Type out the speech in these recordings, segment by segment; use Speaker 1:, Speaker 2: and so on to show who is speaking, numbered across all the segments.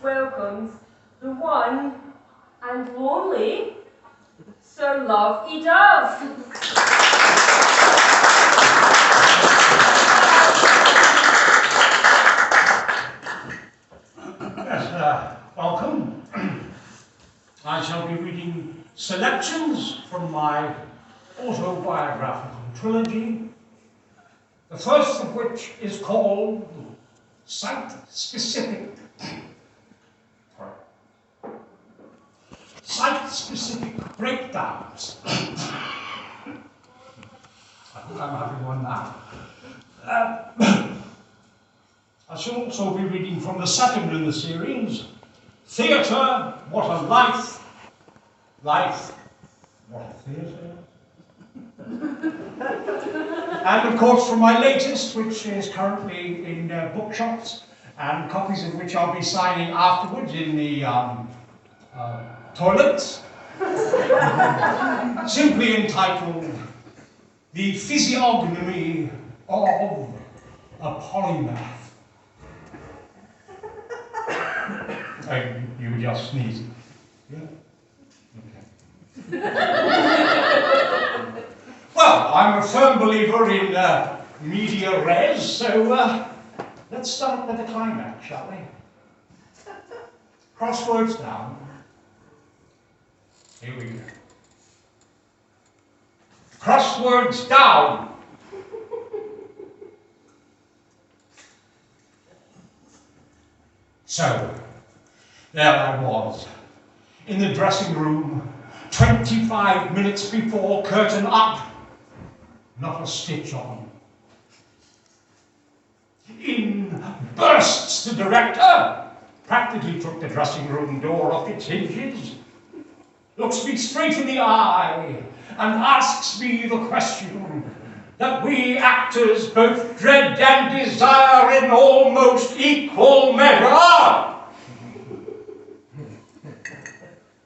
Speaker 1: welcomes the one and only Sir Love Dove.
Speaker 2: Yes, welcome. I shall be reading selections from my autobiographical trilogy, the first of which is called Site-Specific Breakdowns. I think I'm having one now. I shall also be reading from the second in the series, Theatre, What a Life, Life, What a Theatre. And of course from my latest, which is currently in bookshops, and copies of which I'll be signing afterwards in the toilets, simply entitled The Physiognomy of a Polymath. You were just sneezing. Yeah? Okay. Well, I'm a firm believer in media res, so let's start with the climax, shall we? Crosswords down. Here we go. Crosswords down. So, there I was, in the dressing room, 25 minutes before curtain up, not a stitch on. In bursts the director, practically took the dressing room door off its hinges, looks me straight in the eye, and asks me the question that we actors both dread and desire in almost equal measure.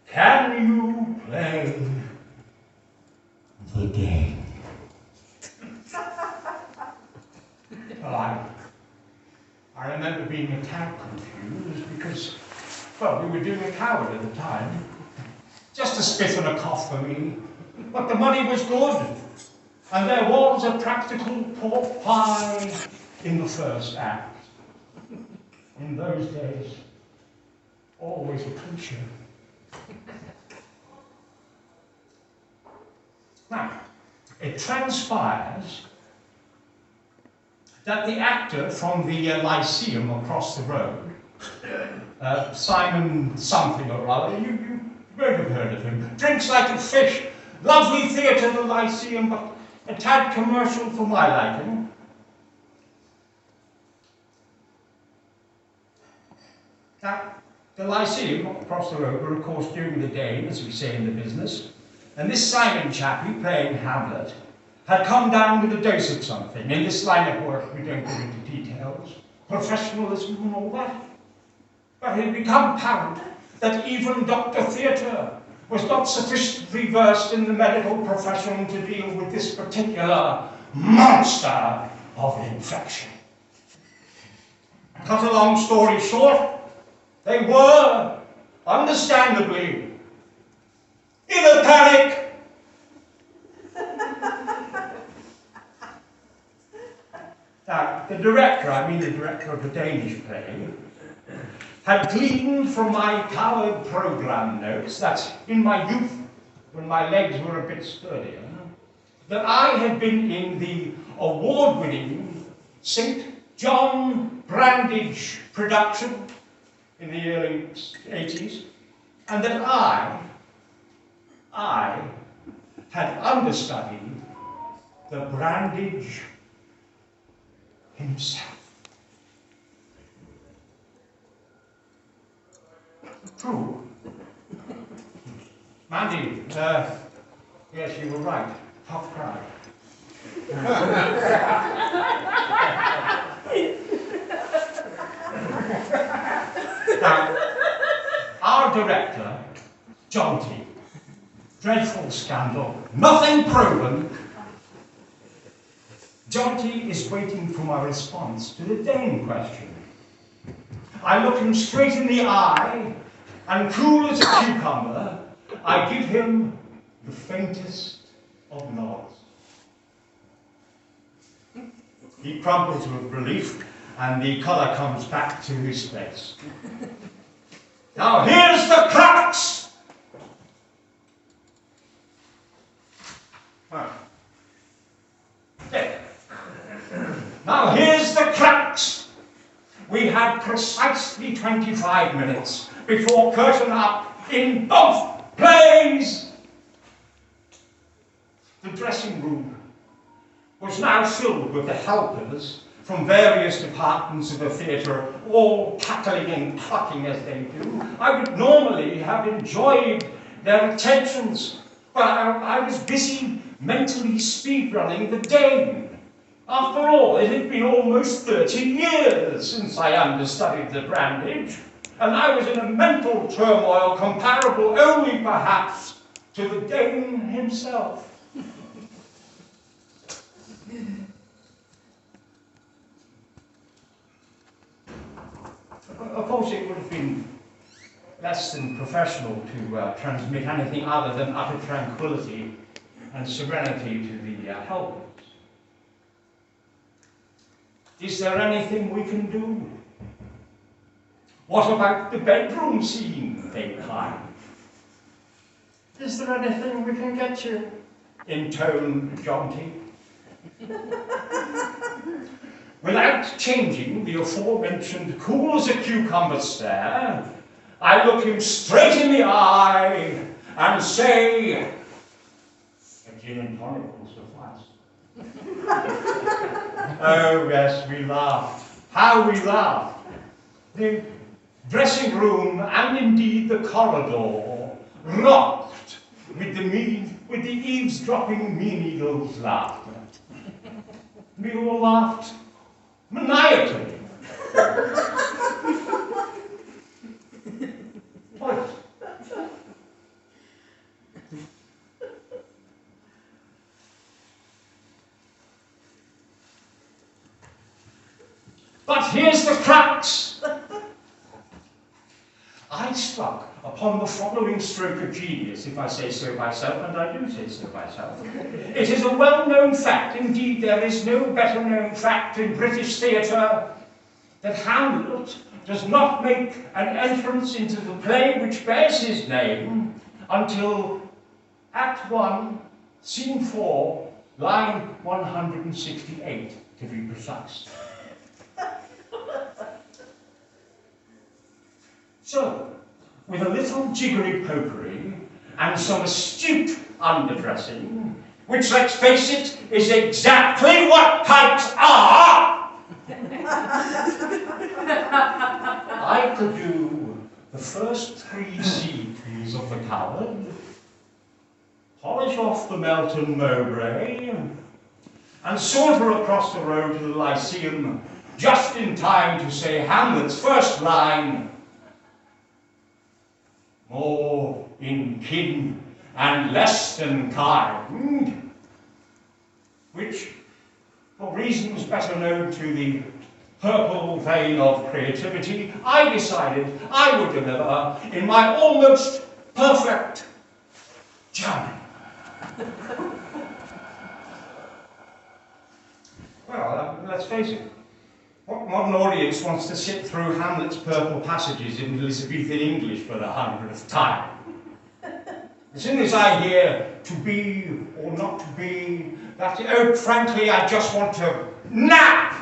Speaker 2: Can you play the game? Well, I remember being a tad confused because, well, we were doing a coward at the time. Just a spit and a cough for me. But the money was good. And there was a practical pork pie in the first act. In those days, always a cliche. Now, it transpires that the actor from the Lyceum across the road, Simon something or other, you won't have heard of him, drinks like a fish, lovely theatre, the Lyceum, but a tad commercial for my liking. Now, the Lyceum across the road were, of course, during the day, as we say in the business, and this Simon chappie, playing Hamlet, had come down with a dose of something. In this line of work, we don't go into details, professionalism and all that. But it had become apparent that even Dr. Theatre was not sufficiently versed in the medical profession to deal with this particular monster of infection. Cut a long story short, they were, understandably, in a panic. Now, the director, I mean the director of the Danish play, had gleaned from my coward program notes, that's in my youth, when my legs were a bit sturdier, that I had been in the award-winning St. John Brandage production in the early 80s, and that I had understudied the Brandage himself. True. Mandy, yes, you were right. Tough crowd. Now, our director, John T. Dreadful scandal, nothing proven. John T. is waiting for my response to the Dane question. I look him straight in the eye, and cool as a cucumber, I give him the faintest of nods. He crumples with relief, and the colour comes back to his face. Now here's the crux! Now here's the crux! We had precisely 25 minutes before curtain up in both plays. The dressing room was now filled with the helpers from various departments of the theatre, all cackling and clucking as they do. I would normally have enjoyed their attentions, but I was busy mentally speed-running the Dane. After all, it had been almost 30 years since I understudied the Brandage, and I was in a mental turmoil comparable only, perhaps, to the Dane himself. Of course, it would have been less than professional to transmit anything other than utter tranquility and serenity to the helpers. Is there anything we can do? What about the bedroom scene, they cried. Is there anything we can get you? Intoned Jonty. Without changing the aforementioned cool as a cucumber stare, I look him straight in the eye and say, "A gin and tonic will suffice." Oh yes, we laughed. How we laughed. The dressing room and indeed the corridor rocked with the eavesdropping mean-eagle's laughter. We all laughed maniacally. What? But here's the crux. I struck upon the following stroke of genius, if I say so myself, and I do say so myself. It is a well-known fact, indeed there is no better-known fact in British theatre, that Hamlet does not make an entrance into the play which bears his name until Act 1, Scene 4, line 168, to be precise. So, with a little jiggery pokery and some astute underdressing, which, let's face it, is exactly what pipes are, I could do the first 3 scenes of The Coward, polish off the Melton Mowbray, and saunter across the road to the Lyceum just in time to say Hamlet's first line, "More in kin and less than kind," which, for reasons better known to the purple vein of creativity, I decided I would deliver in my almost perfect German. Well, let's face it. What modern audience wants to sit through Hamlet's purple passages in Elizabethan English for the 100th time? As soon as I hear to be or not to be, oh, frankly, I just want to nap!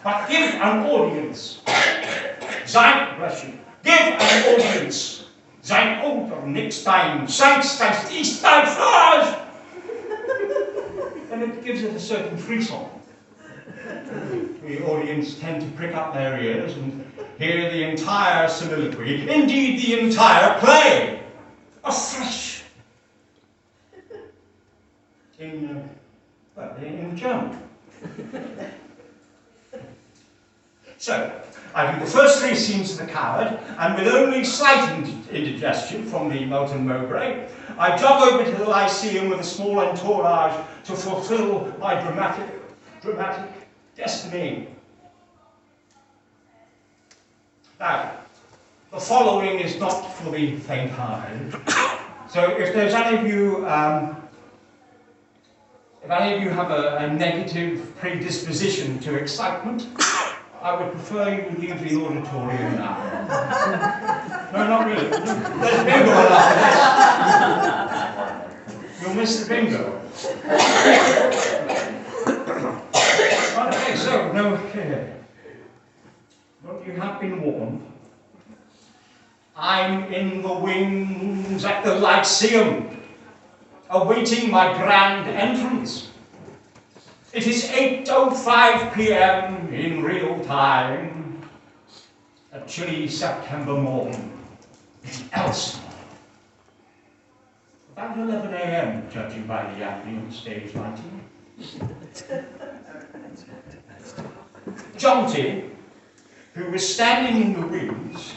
Speaker 2: But give an audience, bless you, give an audience, sein Oder nix dein, seins das ist dein Fleisch! And it gives it a certain frisson. The audience tend to prick up their ears and hear the entire soliloquy, indeed the entire play, afresh. In German. So, I do the first 3 scenes of The Coward, and with only slight indigestion from the Melton Mowbray, I jog over to the Lyceum with a small entourage to fulfill my dramatic destiny. Now, the following is not for the faint-hearted. So if there's any of you, have a negative predisposition to excitement, I would prefer you leave the auditorium now. No, not really. There's bingo after this. You'll miss the bingo. Okay, so, no, well, you have been warned. I'm in the wings at the Lyceum, awaiting my grand entrance. It is 8:05 p.m. in real time, a chilly September morning in Elsinore. About 11 a.m., judging by the ambient stage lighting. Jonty, who was standing in the wings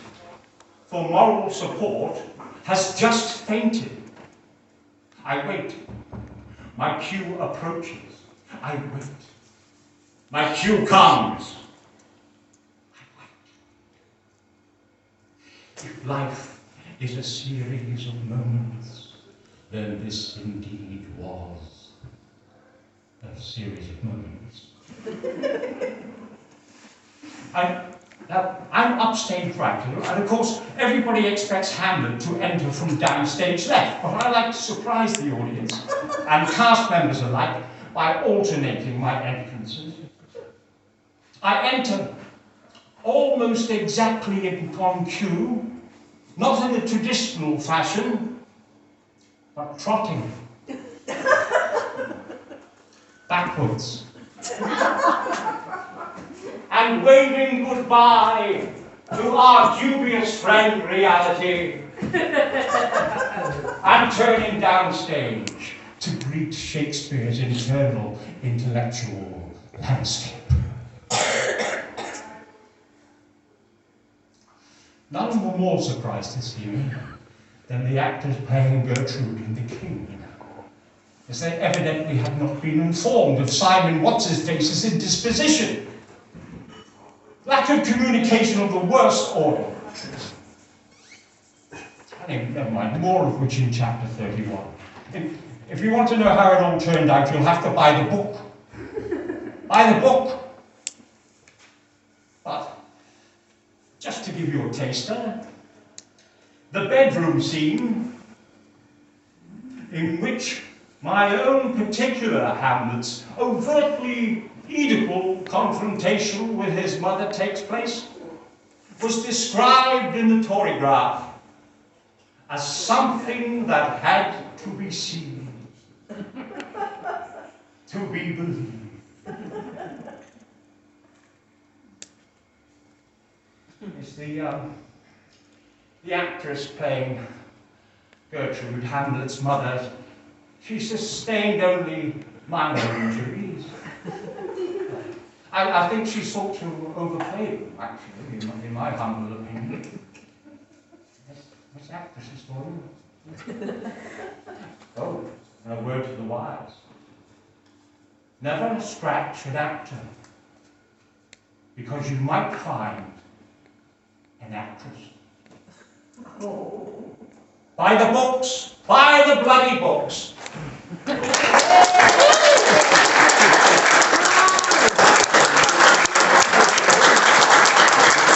Speaker 2: for moral support, has just fainted. I wait. My cue approaches. I wait. My cue comes. I wait. If life is a series of moments, then this indeed was a series of moments. I'm upstage right, and of course everybody expects Hamlet to enter from downstage left, but I like to surprise the audience and cast members alike by alternating my entrances. I enter almost exactly on cue, not in the traditional fashion, but trotting backwards. And waving goodbye to our dubious friend reality, and turning downstage to greet Shakespeare's internal intellectual landscape. None were more surprised to see me than the actors playing Gertrude in The King, as they evidently had not been informed of Simon What's-His-Face's indisposition. Lack of communication of the worst order. Anyway, never mind, more of which in chapter 31. If you want to know how it all turned out, you'll have to buy the book. Buy the book. But, just to give you a taster, the bedroom scene, in which my own particular Hamlet's overtly Oedipal confrontation with his mother takes place, was described in the Torygraph as something that had to be seen, to be believed. It's the actress playing Gertrude, Hamlet's mother. She sustained only minor injuries. I think she sought to overplay them, actually, in my humble opinion. What's actress's story? Oh, and a word to the wise. Never scratch an actor, because you might find an actress. Buy the books! Buy the bloody books!